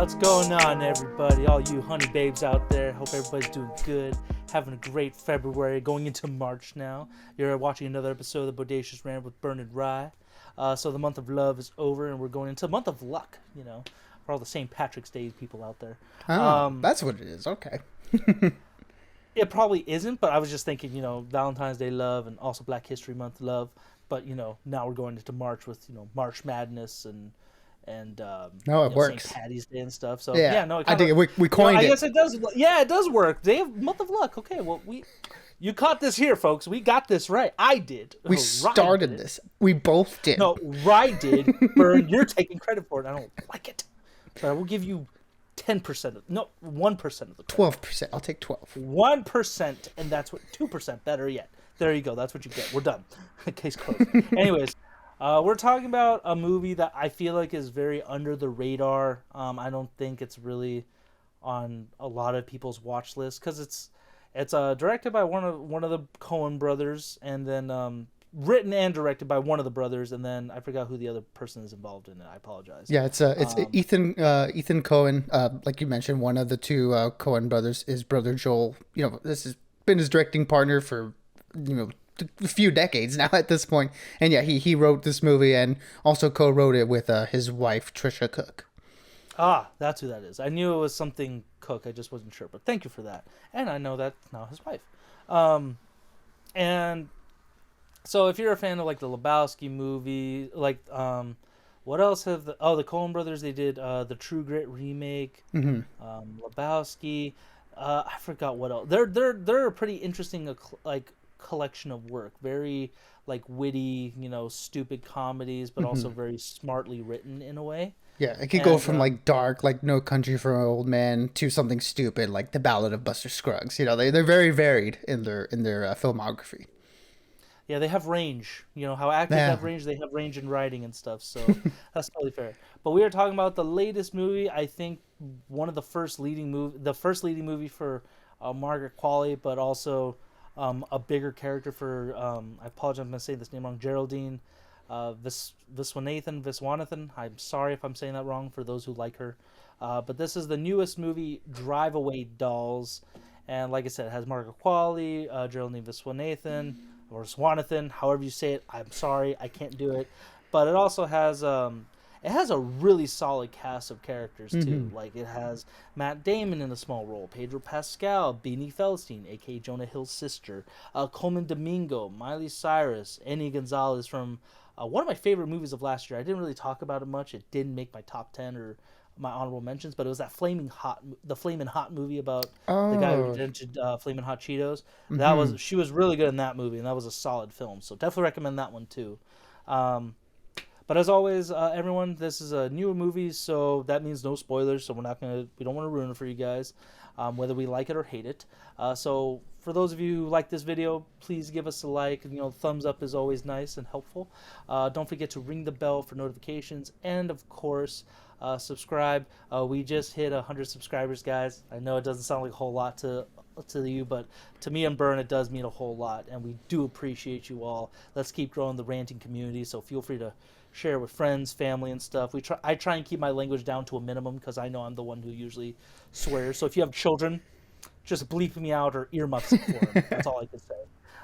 What's going on, everybody? All you honey babes out there. Hope everybody's doing good. Having a great February. Going into March now. You're watching another episode of the Bodacious Rant with Bernard Rye. So the month of love is over, and we're going into the month of luck. You know, for all the St. Patrick's Day people out there. Oh, that's what it is. Okay. It probably isn't, but I was just thinking, Valentine's Day love and also Black History Month love. But now we're going into March with March Madness and No, it works. St. Patty's Day and stuff. So Yeah, no, I think we coined it. I guess it does. Yeah, it does work. Day of month of luck. Okay, well you caught this here, folks. We got this right. I did. We started this. We both did. No, Rye did. Bern, you're taking credit for it. I don't like it. But I will give you 10%. 1% of the credit. 12%. I'll take 12. 1%, and that's what 2%. Better yet. There you go. That's what you get. We're done. Case closed. Anyways. We're talking about a movie that I feel like is very under the radar. I don't think it's really on a lot of people's watch list because it's directed by one of the Coen Brothers, and then written and directed by one of the brothers, and then I forgot who the other person is involved in it. I apologize. Yeah, it's Ethan Coen. Like you mentioned, one of the two Coen brothers is brother Joel. This has been his directing partner for a few decades now at this point. And yeah, he wrote this movie and also co-wrote it with his wife Trisha Cook. Ah, that's who that is. I knew it was something Cook. I just wasn't sure. But thank you for that. And I know that's now his wife. And so if you're a fan of like the Lebowski movie, like what else have the Coen Brothers? They did the True Grit remake. Mm-hmm. Lebowski. I forgot what else. They're a pretty interesting collection of work, very like witty, stupid comedies, but also very smartly written in a way. Yeah, it could go from like dark, like No Country for Old Men, to something stupid like The Ballad of Buster Scruggs. They're very varied in their filmography. Yeah, they have range. How actors have range, they have range in writing and stuff. So that's totally fair. But we are talking about the latest movie. I think the first leading movie for Margaret Qualley, but also a bigger character for I apologize, I'm going to say this name wrong, Geraldine Viswanathan. I'm sorry if I'm saying that wrong for those who like her. But this is the newest movie, Drive Away Dolls. And like I said, it has Margaret Qualley, Geraldine Viswanathan, or Swanathan, however you say it. I'm sorry, I can't do it. But it also has it has a really solid cast of characters too. Mm-hmm. Like it has Matt Damon in a small role, Pedro Pascal, Beanie Feldstein, aka Jonah Hill's sister, Coleman Domingo, Miley Cyrus, Annie Gonzalez from one of my favorite movies of last year. I didn't really talk about it much. It didn't make my top 10 or my honorable mentions, but it was that Flamin' Hot movie about the guy who invented Flamin' Hot Cheetos. Mm-hmm. She was really good in that movie, and that was a solid film. So definitely recommend that one too. But as always, everyone, this is a newer movie, so that means no spoilers. So we don't want to ruin it for you guys, whether we like it or hate it. So for those of you who like this video, please give us a like. Thumbs up is always nice and helpful. Don't forget to ring the bell for notifications, and of course, subscribe. We just hit 100 subscribers, guys. I know it doesn't sound like a whole lot to you, but to me and Bern, it does mean a whole lot, and we do appreciate you all. Let's keep growing the ranting community. So feel free to share with friends, family, and stuff. I try and keep my language down to a minimum because I know I'm the one who usually swears. So if you have children, just bleep me out or earmuffs it for them. That's all I can say.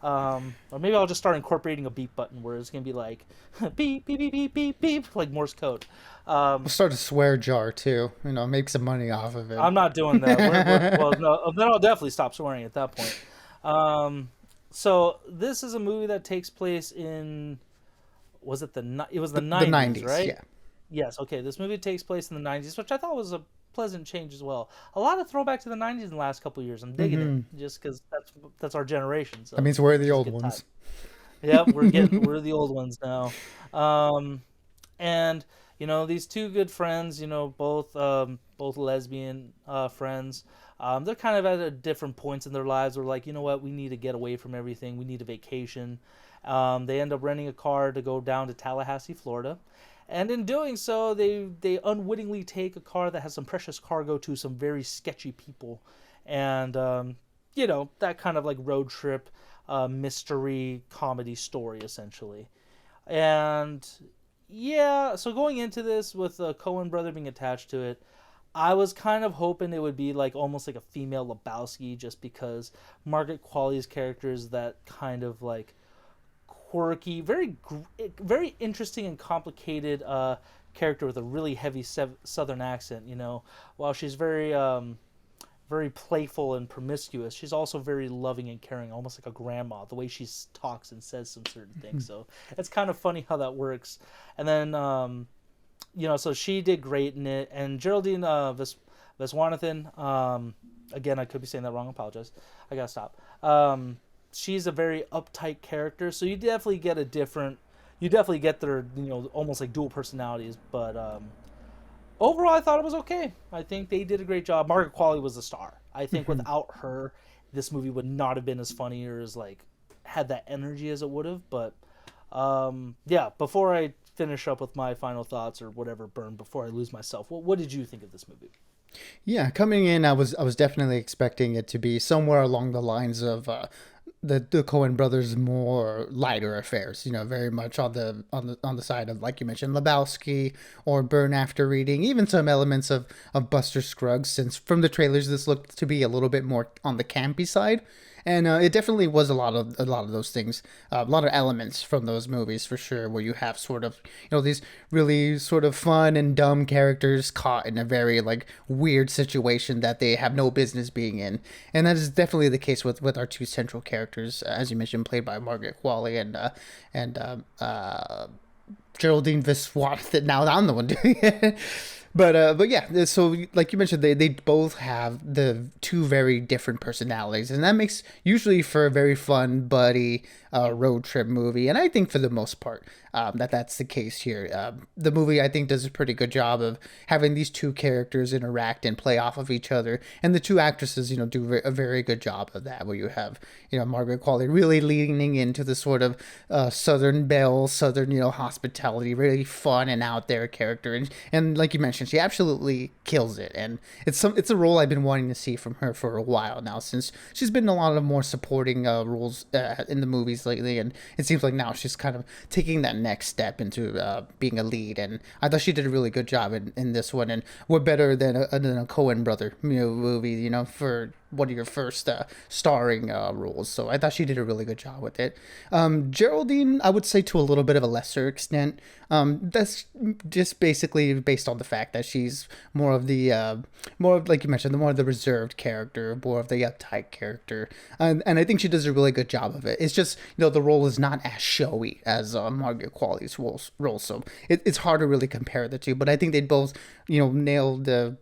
Or maybe I'll just start incorporating a beep button where it's gonna be like beep beep beep beep beep beep, like Morse code. We'll start a swear jar too. Make some money off of it. I'm not doing that. No, then I'll definitely stop swearing at that point. So this is a movie that takes place in. Was it it was the 90s, the 90s, right? Yeah. Yes. Okay. This movie takes place in the 90s, which I thought was a pleasant change as well. A lot of throwback to the 90s in the last couple of years. I'm digging it, just because that's our generation. So that means we're the old ones. Yep, we're the old ones now. And these two good friends, both lesbian friends. They're kind of at different points in their lives. They're like, you know what, we need to get away from everything. We need a vacation. They end up renting a car to go down to Tallahassee, Florida. And in doing so, they unwittingly take a car that has some precious cargo to some very sketchy people. And, that kind of like road trip mystery comedy story, essentially. And, yeah, so going into this with a Coen brother being attached to it, I was kind of hoping it would be like almost like a female Lebowski, just because Margaret Qualley's character is that kind of like quirky, very interesting and complicated character with a really heavy Southern accent. While she's very playful and promiscuous, she's also very loving and caring, almost like a grandma. The way she talks and says some certain things, so it's kind of funny how that works. And then so she did great in it, and Geraldine Viswanathan. Again, I could be saying that wrong. I apologize. I gotta stop. She's a very uptight character, so you definitely get their almost like dual personalities. But overall, I thought it was okay. I think they did a great job. Margaret Qualley was the star. I think without her, this movie would not have been as funny or as like had that energy as it would have. But yeah, before I finish up with my final thoughts or whatever, Burn, before I lose myself, what did you think of this movie? Yeah, coming in, I was definitely expecting it to be somewhere along the lines of the Coen Brothers' more lighter affairs. Very much on the side of, like you mentioned, Lebowski or Burn After Reading, even some elements of Buster Scruggs. Since from the trailers, this looked to be a little bit more on the campy side. And it definitely was a lot of those things, a lot of elements from those movies for sure, where you have sort of these really sort of fun and dumb characters caught in a very like weird situation that they have no business being in, and that is definitely the case with our two central characters, as you mentioned, played by Margaret Qualley and Geraldine Viswanathan. Now I'm the one doing it. But yeah, so like you mentioned, they both have the two very different personalities, and that makes usually for a very fun buddy road trip movie. And I think for the most part that's the case here. The movie, I think, does a pretty good job of having these two characters interact and play off of each other, and the two actresses do a very good job of that. Where you have Margaret Qualley really leaning into the sort of Southern belle, Southern hospitality, really fun and out there character, and like you mentioned, she absolutely kills it, and it's a role I've been wanting to see from her for a while now, since she's been in a lot of more supporting roles in the movies lately, and it seems like now she's kind of taking that next step into being a lead, and I thought she did a really good job in this one, and what better than a Coen brother movie, for one of your first starring roles. So I thought she did a really good job with it. Geraldine, I would say to a little bit of a lesser extent. That's just basically based on the fact that she's more of like you mentioned, the more of the reserved character, more of the uptight character, and I think she does a really good job of it. It's just the role is not as showy as Margaret Qualley's role, so it's hard to really compare the two. But I think they both nailed the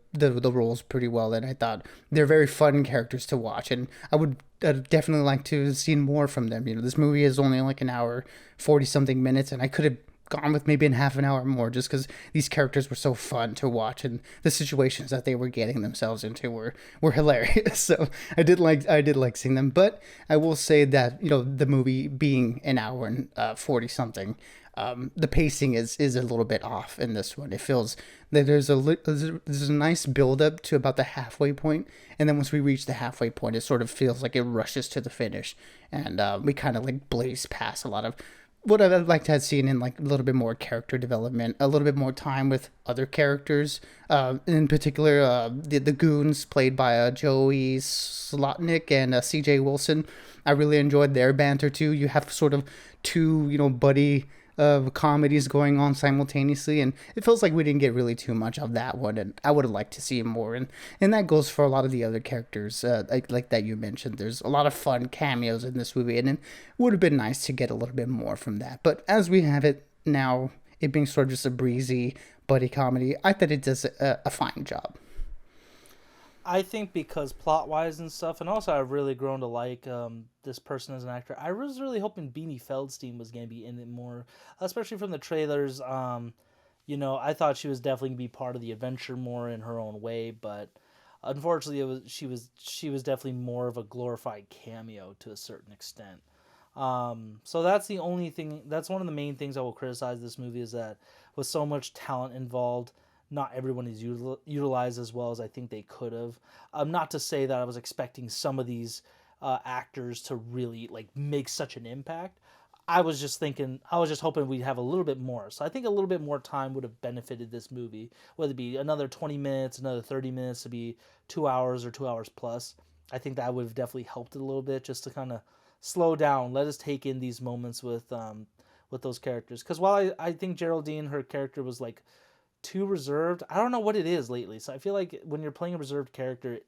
roles pretty well, and I thought they're very fun characters to watch, and I would definitely like to have seen more from them. This movie is only like an hour 40 something minutes, and I could have gone with maybe in half an hour more, just because these characters were so fun to watch, and the situations that they were getting themselves into were hilarious. So I did like seeing them, but I will say that the movie being an hour and 40 something, the pacing is a little bit off in this one. It feels that there's a nice build up to about the halfway point, and then once we reach the halfway point, it sort of feels like it rushes to the finish, and we kind of like blaze past a lot of what I'd like to have seen in like a little bit more character development, a little bit more time with other characters. In particular, the goons played by Joey Slotnick and C.J. Wilson. I really enjoyed their banter too. You have sort of two buddy comedies going on simultaneously, and it feels like we didn't get really too much of that one, and I would have liked to see more, and that goes for a lot of the other characters like that you mentioned. There's a lot of fun cameos in this movie, and it would have been nice to get a little bit more from that, but as we have it now, it being sort of just a breezy buddy comedy, I thought it does a fine job. I think because plot wise and stuff, and also I've really grown to like this person as an actor. I was really hoping Beanie Feldstein was going to be in it more, especially from the trailers. I thought she was definitely going to be part of the adventure more in her own way, but unfortunately, she was definitely more of a glorified cameo to a certain extent. So that's the only thing. That's one of the main things I will criticize this movie, is that with so much talent involved, not everyone is utilized as well as I think they could have. Not to say that I was expecting some of these actors to really like make such an impact. I was just thinking, I was just hoping we'd have a little bit more. So I think a little bit more time would have benefited this movie, whether it be another 20 minutes, another 30 minutes to be 2 hours or 2 hours plus. I think that would have definitely helped it a little bit just to kind of slow down, let us take in these moments with those characters. Because while I think Geraldine, her character was like too reserved, I don't know what it is lately. So I feel like when you're playing a reserved character,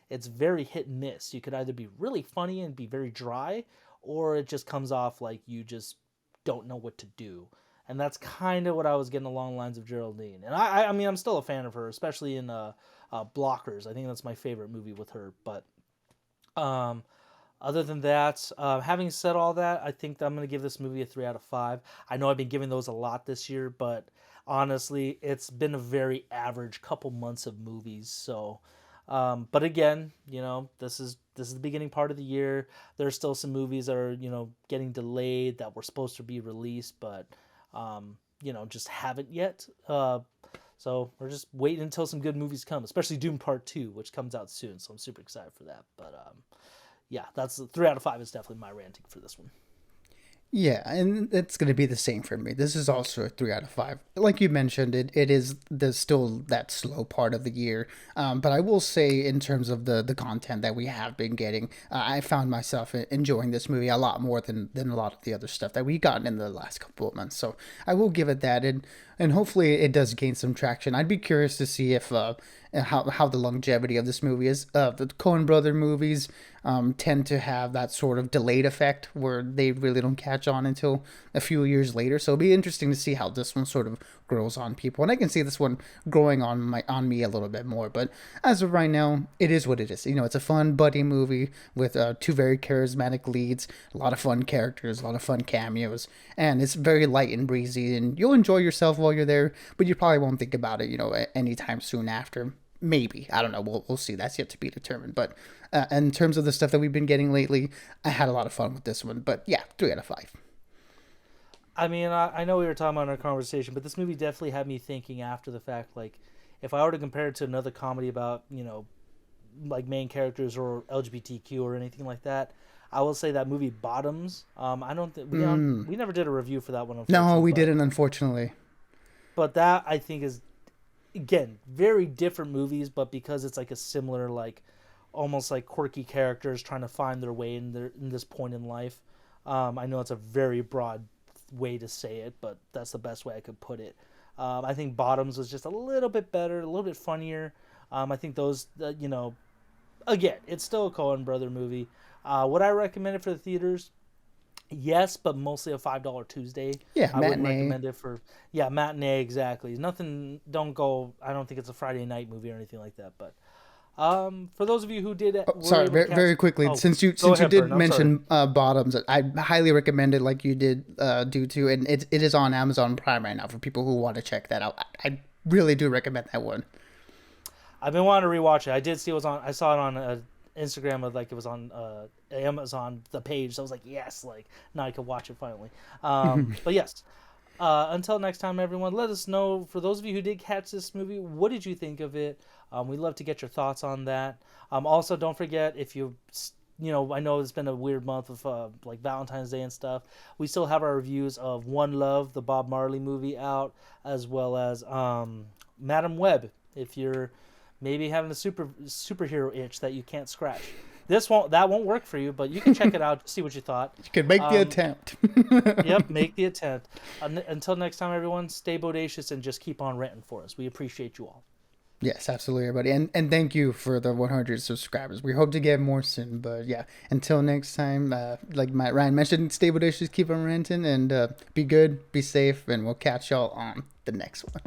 it's very hit and miss. You could either be really funny and be very dry, or it just comes off like you just don't know what to do. And that's kind of what I was getting along the lines of Geraldine. And I mean, I'm still a fan of her, especially in Blockers. I think that's my favorite movie with her. But um, other than that, having said all that, I think I'm going to give this movie a 3 out of 5. I know I've been giving those a lot this year, but honestly, it's been a very average couple months of movies. So but again, this is the beginning part of the year. There's still some movies that are getting delayed that were supposed to be released, but just haven't yet. So we're just waiting until some good movies come, especially Doom Part 2, which comes out soon. So I'm super excited for that. But yeah, that's 3 out of 5 is definitely my ranting for this one. Yeah, and it's going to be the same for me. This is also a 3 out of 5. Like you mentioned, it is there's still that slow part of the year. But I will say, in terms of the content that we have been getting, I found myself enjoying this movie a lot more than a lot of the other stuff that we've gotten in the last couple of months. So I will give it that, and hopefully it does gain some traction. I'd be curious to see if how the longevity of this movie is. The Coen Brother movies tend to have that sort of delayed effect where they really don't catch on until a few years later. So it'll be interesting to see how this one sort of grows on people, and I can see this one growing on me a little bit more. But as of right now, it is what it is. It's a fun buddy movie with two very charismatic leads, a lot of fun characters, a lot of fun cameos, and it's very light and breezy, and you'll enjoy yourself while you're there. But you probably won't think about it, anytime soon after. Maybe, I don't know. We'll see. That's yet to be determined. But in terms of the stuff that we've been getting lately, I had a lot of fun with this one. But yeah, 3 out of 5. I mean, I know we were talking about in our conversation, but this movie definitely had me thinking after the fact. Like, if I were to compare it to another comedy about, like main characters or LGBTQ or anything like that, I will say that movie Bottoms. I don't think we never did a review for that one. No, we didn't, unfortunately. But that I think is, again, very different movies, but because it's like a similar, like almost like quirky characters trying to find their way in this point in life. I know it's a very broad way to say it, but that's the best way I could put it. I think Bottoms was just a little bit better, a little bit funnier. I think those, again, it's still a Coen Brother movie. Would I recommend it for the theaters? Yes, but mostly a $5 Tuesday. Yeah, I matinee. wouldn't recommend it for matinee, exactly. Nothing. Don't go. I don't think it's a Friday night movie or anything like that. But for those of you who did, sorry, very quickly, since you did mention Bottoms, I highly recommend it, like you did due to, and it is on Amazon Prime right now for people who want to check that out. I really do recommend that one. I've been wanting to rewatch it. I did see it was on. I saw it on Instagram of like it was on Amazon the page. So I was like, yes, like now I can watch it finally. But yes, until next time, everyone, let us know. For those of you who did catch this movie, what did you think of it? We'd love to get your thoughts on that. Also, don't forget if I know it's been a weird month with like Valentine's Day and stuff. We still have our reviews of One Love, the Bob Marley movie, out, as well as Madam Web. If you're maybe having a superhero itch that you can't scratch, that won't work for you, but you can check it out, see what you thought. You can make the attempt. Yep, make the attempt. Until next time, everyone, stay bodacious and just keep on ranting for us. We appreciate you all. Yes, absolutely, everybody. And thank you for the 100 subscribers. We hope to get more soon. But yeah, until next time, like Ryan mentioned, stay bodacious, keep on ranting, and be good, be safe, and we'll catch y'all on the next one.